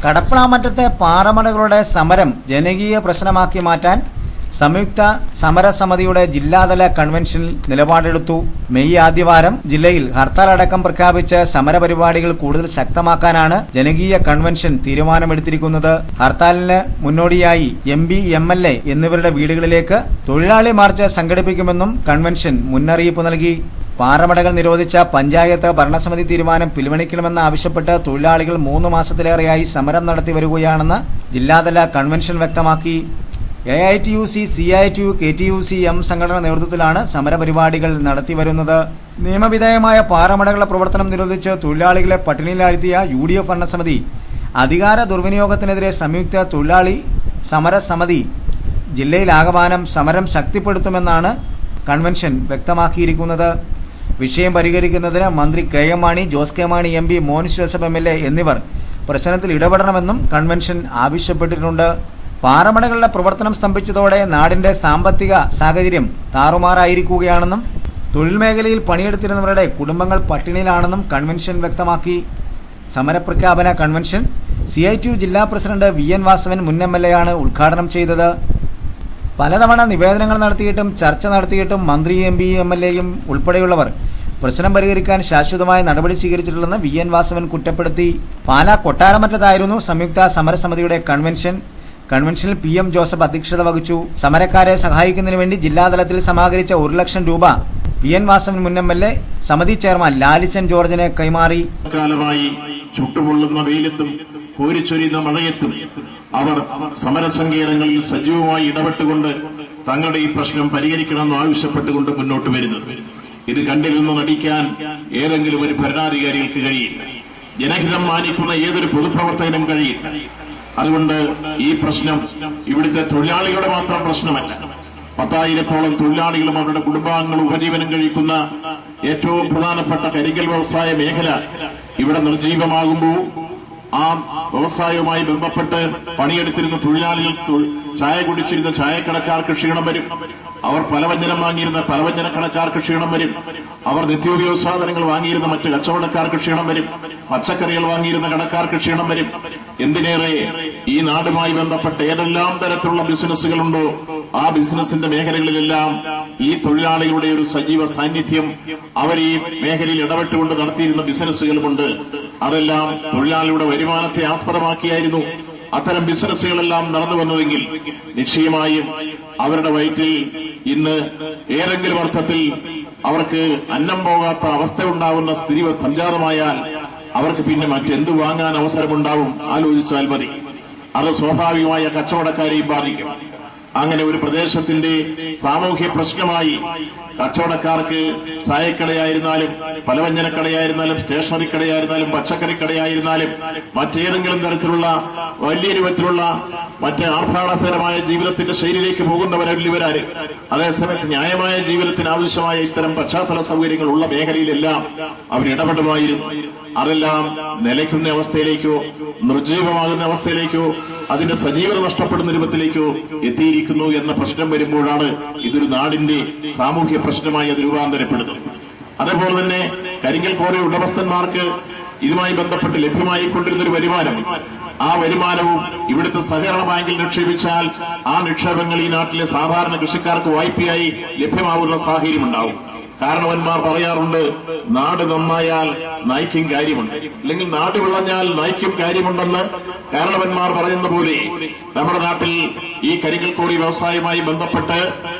കടപ്പളാമറ്റത്തെ പാറമടകളുടെ സമരം ജനകീയ പ്രശ്നമാക്കി മാറ്റാൻ സംയുക്ത സമരസമിതിയുടെ ജില്ലാതല കൺവെൻഷനിൽ നിലപാടെടുത്തു. മെയ് ആദ്യവാരം ജില്ലയിൽ ഹർത്താൽ അടക്കം പ്രഖ്യാപിച്ച് സമരപരിപാടികൾ കൂടുതൽ ശക്തമാക്കാനാണ് ജനകീയ കൺവെൻഷൻ തീരുമാനമെടുത്തിരിക്കുന്നത്. ഹർത്താലിന് മുന്നോടിയായി MP, MLA എന്നിവരുടെ വീടുകളിലേക്ക് തൊഴിലാളി മാർച്ച് സംഘടിപ്പിക്കുമെന്നും കൺവെൻഷൻ മുന്നറിയിപ്പ് നൽകി. പാറമടകൾ നിരോധിച്ച പഞ്ചായത്ത് ഭരണസമിതി തീരുമാനം പിൻവലിക്കണമെന്ന് ആവശ്യപ്പെട്ട് തൊഴിലാളികൾ 3 മാസത്തിലേറെയായി സമരം നടത്തി വരികയാണെന്ന് ജില്ലാതല കൺവെൻഷൻ വ്യക്തമാക്കി. AITUC, CITU, KTUC M സംഘടന നേതൃത്വത്തിലാണ് സമരപരിപാടികൾ നടത്തിവരുന്നത്. നിയമവിധേയമായ പാറമടകളുടെ പ്രവർത്തനം നിരോധിച്ച് തൊഴിലാളികളെ പട്ടിണിയിലാഴ്ത്തിയ UDF ഭരണസമിതി അധികാര ദുർവിനിയോഗത്തിനെതിരെ സംയുക്ത തൊഴിലാളി സമരസമിതി ജില്ലയിലാകമാനം സമരം ശക്തിപ്പെടുത്തുമെന്നാണ് കൺവെൻഷൻ വ്യക്തമാക്കിയിരിക്കുന്നത്. വിഷയം പരിഹരിക്കുന്നതിന് മന്ത്രി KM Mani, Jose K Mani MP, Mons Joseph MLA എന്നിവർ പ്രശ്നത്തിൽ ഇടപെടണമെന്നും കൺവെൻഷൻ ആവശ്യപ്പെട്ടിട്ടുണ്ട്. പാറമടകളുടെ പ്രവർത്തനം സ്തംഭിച്ചതോടെ നാടിന്റെ സാമ്പത്തിക സാഹചര്യം താറുമാറായിരിക്കുകയാണെന്നും തൊഴിൽ മേഖലയിൽ പണിയെടുത്തിരുന്നവരുടെ കുടുംബങ്ങൾ പട്ടിണിയിലാണെന്നും കൺവെൻഷൻ വ്യക്തമാക്കി. സമരപ്രഖ്യാപന കൺവെൻഷൻ CITU ജില്ലാ പ്രസിഡന്റ് VN വാസവൻ മുൻ MLA ആണ് ഉദ്ഘാടനം ചെയ്തത്. പലതവണ നിവേദനങ്ങൾ നടത്തിയിട്ടും ചർച്ച നടത്തിയിട്ടും മന്ത്രി MP, MLAയും ഉൾപ്പെടെയുള്ളവർ പ്രശ്നം പരിഹരിക്കാൻ ശാശ്വതമായ നടപടി സ്വീകരിച്ചിട്ടില്ലെന്ന് VN വാസവൻ കുറ്റപ്പെടുത്തി. പാലാ കൊട്ടാരമറ്റത്തായിരുന്നു സംയുക്ത സമരസമിതിയുടെ കൺവെൻഷനിൽ PM ജോസഫ് അധ്യക്ഷത വഹിച്ചു. സമരക്കാരെ സഹായിക്കുന്നതിന് വേണ്ടി ജില്ലാതലത്തിൽ സമാഹരിച്ച 1 ലക്ഷം രൂപ VN വാസവൻ മുൻ MLA സമിതി ചെയർമാൻ ലാലിച്ചൻ ജോർജിനെ കൈമാറി. കാലമായി ചുട്ടുപൊള്ളുന്ന വെയിലത്തും കോരിച്ചൊരിയുന്ന മഴയത്തും അവർ സമരസങ്കേതങ്ങളിൽ സജീവമായി ഇടപെട്ടുകൊണ്ട് തങ്ങളുടെ ഈ പ്രശ്നം പരിഹരിക്കണമെന്ന് ആവശ്യപ്പെട്ടുകൊണ്ട് മുന്നോട്ട് വരുന്നത്. ഇത് കണ്ടിരുന്ന് നടിക്കാൻ ഏതെങ്കിലും ഒരു ഭരണാധികാരികൾക്ക് കഴിയില്ല. ജനഹിതം മാനിക്കുന്ന ഏതൊരു പൊതുപ്രവർത്തകനും കഴിയില്ല. അതുകൊണ്ട് ഈ പ്രശ്നം ഇവിടുത്തെ തൊഴിലാളികളുടെ മാത്രം പ്രശ്നമല്ല. 10,000-ഓളം തൊഴിലാളികളും അവരുടെ കുടുംബാംഗങ്ങളും ഉപജീവനം കഴിക്കുന്ന ഏറ്റവും പ്രധാനപ്പെട്ട കരിങ്കൽ വ്യവസായ മേഖല ഇവിടെ നിർജീവമാകുമ്പോൾ ആ വ്യവസായവുമായി ബന്ധപ്പെട്ട് പണിയെടുത്തിരുന്ന തൊഴിലാളികൾ, ചായ കുടിച്ചിരുന്ന ചായക്കടക്കാർക്ക് ക്ഷീണം വരും. അവർ പലവ്യഞ്ജനം വാങ്ങിയിരുന്ന പലവ്യഞ്ജനക്കടക്കാർക്ക് ക്ഷീണം വരും. അവർ നിത്യോപയോഗ സാധനങ്ങൾ വാങ്ങിയിരുന്ന മറ്റ് കച്ചവടക്കാർക്ക് ക്ഷീണം വരും. പച്ചക്കറികൾ വാങ്ങിയിരുന്ന കടക്കാർക്ക് ക്ഷീണം വരും. എന്തിനേറെ ഈ നാടുമായി ബന്ധപ്പെട്ട ഏതെല്ലാം തരത്തിലുള്ള ബിസിനസ്സുകളുണ്ടോ ആ ബിസിനസിന്റെ മേഖലകളിലെല്ലാം ഈ തൊഴിലാളികളുടെ ഒരു സജീവ സാന്നിധ്യം, അവർ ഈ മേഖലയിൽ ഇടപെട്ടുകൊണ്ട് നടത്തിയിരുന്ന ബിസിനസ്സുകളുമുണ്ട്. അതെല്ലാം തൊഴിലാളിയുടെ വരുമാനത്തെ ആസ്പദമാക്കിയായിരുന്നു അത്തരം ബിസിനസ്സുകളെല്ലാം നടന്നു വന്നതെങ്കിൽ നിശ്ചയമായും അവരുടെ വയറ്റിൽ ഇന്ന് ഏതെങ്കിലും അർത്ഥത്തിൽ അവർക്ക് അന്നം പോകാത്ത അവസ്ഥ ഉണ്ടാകുന്ന സ്ഥിതി സംജാതമായാൽ അവർക്ക് പിന്നെ മറ്റെന്ത് വാങ്ങാൻ അവസരമുണ്ടാവും ആലോചിച്ചാൽ മതി. അത് സ്വാഭാവികമായ കച്ചവടക്കാരെയും ബാധിക്കും. അങ്ങനെ ഒരു പ്രദേശത്തിന്റെ സാമൂഹ്യ പ്രശ്നമായി കച്ചവടക്കാർക്ക് ചായക്കടയായിരുന്നാലും പലവ്യഞ്ജനക്കടയായിരുന്നാലും സ്റ്റേഷനറി കടയായിരുന്നാലും പച്ചക്കറിക്കടയായിരുന്നാലും മറ്റേതെങ്കിലും തരത്തിലുള്ള വലിയ രൂപത്തിലുള്ള മറ്റ് ആഹ്ലാദകരമായ ജീവിതത്തിന്റെ ശൈലിയിലേക്ക് പോകുന്നവരല്ലിവരാര്. അതേസമയത്ത് ന്യായമായ ജീവിതത്തിന് ആവശ്യമായ ഇത്തരം പശ്ചാത്തല സൗകര്യങ്ങൾ ഉള്ള മേഖലയിലെല്ലാം അവരിടപെടുമായിരുന്നു. അതെല്ലാം നിലയ്ക്കുന്ന അവസ്ഥയിലേക്കോ നിർജീവമാകുന്ന അവസ്ഥയിലേക്കോ അതിന്റെ സജീവത നഷ്ടപ്പെടുന്ന രൂപത്തിലേക്കോ എത്തിയിരിക്കുന്നു എന്ന പ്രശ്നം വരുമ്പോഴാണ് ഇതൊരു നാടിന്റെ സാമൂഹ്യ പ്രശ്നമായി അത് രൂപാന്തരപ്പെടുന്നത്. അതേപോലെ തന്നെ കരിങ്കൽ കോറി ഉടമസ്ഥന്മാർക്ക് ഇതുമായി ബന്ധപ്പെട്ട് ലഭ്യമായിക്കൊണ്ടിരുന്നൊരു വരുമാനം, ആ വരുമാനവും ഇവിടുത്തെ സഹകരണ ബാങ്കിൽ നിക്ഷേപിച്ചാൽ ആ നിക്ഷേപങ്ങൾ ഈ നാട്ടിലെ സാധാരണ കൃഷിക്കാർക്ക് വായ്പയായി ലഭ്യമാകുന്ന സാഹചര്യം ഉണ്ടാവും. കാരണവന്മാർ പറയാറുണ്ട്, നാട് നന്നായാൽ നയിക്കും കാര്യമുണ്ട്, അല്ലെങ്കിൽ നാട് വിളഞ്ഞാൽ നയിക്കും കാര്യമുണ്ടെന്ന് കാരണവന്മാർ പറയുന്ന പോലെ നമ്മുടെ നാട്ടിൽ ഈ കരിങ്കൽ കോറി വ്യവസായവുമായി ബന്ധപ്പെട്ട്